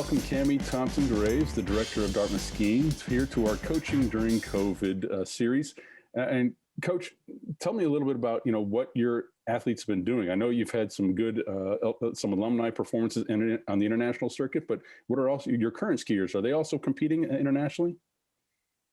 welcome Cami Thompson-Graves, the director of Dartmouth Skiing, here to our Coaching During COVID series. And Coach, tell me a little bit about what your athletes have been doing. I know you've had some good some alumni performances on the international circuit, but what are also your current skiers? Are they also competing internationally?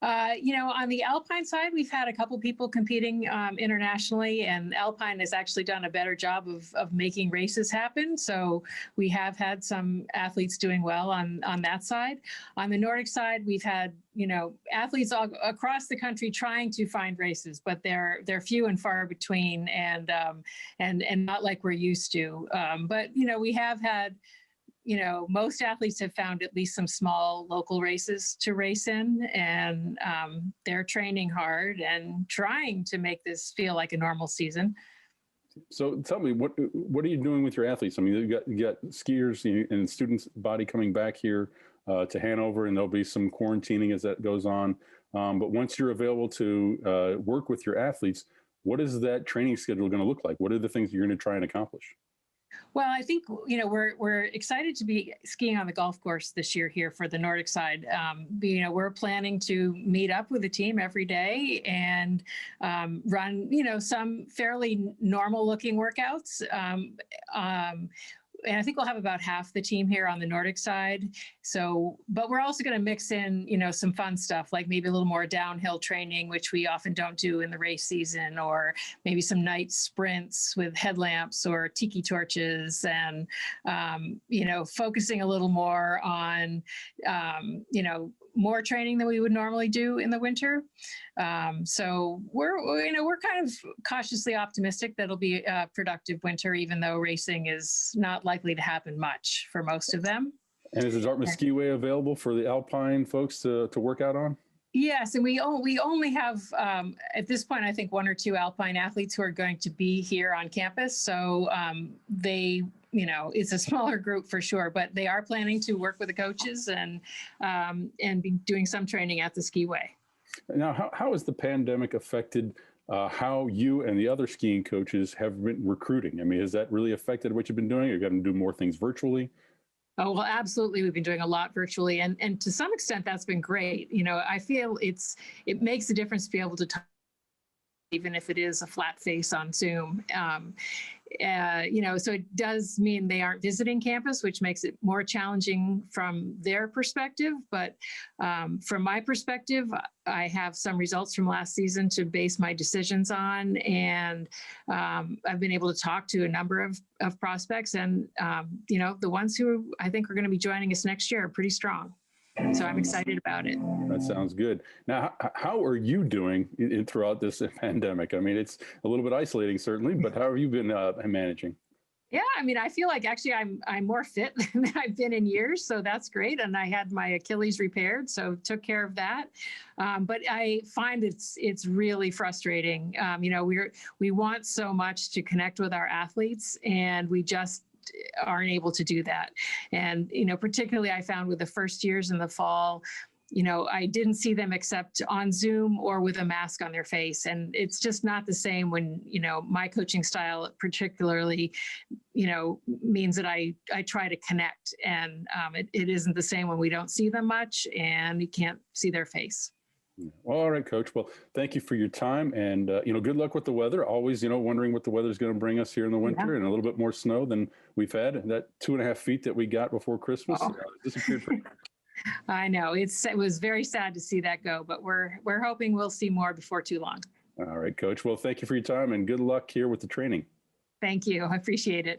On the Alpine side, we've had a couple people competing internationally, and Alpine has actually done a better job of making races happen. So we have had some athletes doing well on that side. On the Nordic side, we've had athletes all across the country trying to find races, but they're few and far between, and not like we're used to. But we have had. Most athletes have found at least some small local races to race in, and they're training hard and trying to make this feel like a normal season. So tell me, what are you doing with your athletes? I mean, you got skiers and students body coming back here to Hanover, and there'll be some quarantining as that goes on. But once you're available to work with your athletes, what is that training schedule going to look like? What are the things you're going to try and accomplish? Well, I think, we're excited to be skiing on the golf course this year here for the Nordic side. We're planning to meet up with the team every day and run, some fairly normal looking workouts. And I think we'll have about half the team here on the Nordic side. So, but we're also going to mix in, some fun stuff, like maybe a little more downhill training, which we often don't do in the race season, or maybe some night sprints with headlamps or tiki torches, and, focusing a little more on, more training than we would normally do in the winter. So we're kind of cautiously optimistic that it'll be a productive winter, even though racing is not likely to happen much for most of them. And is the Dartmouth Skiway available for the Alpine folks to work out on? Yes, and we only have, at this point, I think 1 or 2 Alpine athletes who are going to be here on campus. So it's a smaller group for sure, but they are planning to work with the coaches and be doing some training at the skiway. Now, how has the pandemic affected how you and the other skiing coaches have been recruiting? I mean, has that really affected what you've been doing? You're going to do more things virtually? Oh, well, absolutely. We've been doing a lot virtually, and to some extent that's been great. I feel it makes a difference to be able to talk, even if it is a flat face on Zoom. So it does mean they aren't visiting campus, which makes it more challenging from their perspective. But from my perspective, I have some results from last season to base my decisions on. And I've been able to talk to a number of prospects. And, the ones who I think are going to be joining us next year are pretty strong. So I'm excited about it. That sounds good. Now, how are you doing throughout this pandemic? I mean, it's a little bit isolating, certainly, but how have you been managing? Yeah, I mean, I feel like actually I'm more fit than I've been in years, so that's great. And I had my Achilles repaired, so took care of that. But I find it's really frustrating. We want so much to connect with our athletes, and we just aren't able to do that. And, particularly I found with the first years in the fall, I didn't see them except on Zoom or with a mask on their face. And it's just not the same when, my coaching style particularly, means that I try to connect, and it isn't the same when we don't see them much and you can't see their face. Well, all right, Coach. Well, thank you for your time, and good luck with the weather. Always, wondering what the weather's going to bring us here in the winter, and a little bit more snow than we've had. And that 2.5 feet that we got before Christmas disappeared. I know it was very sad to see that go, but we're hoping we'll see more before too long. All right, Coach. Well, thank you for your time, and good luck here with the training. Thank you. I appreciate it.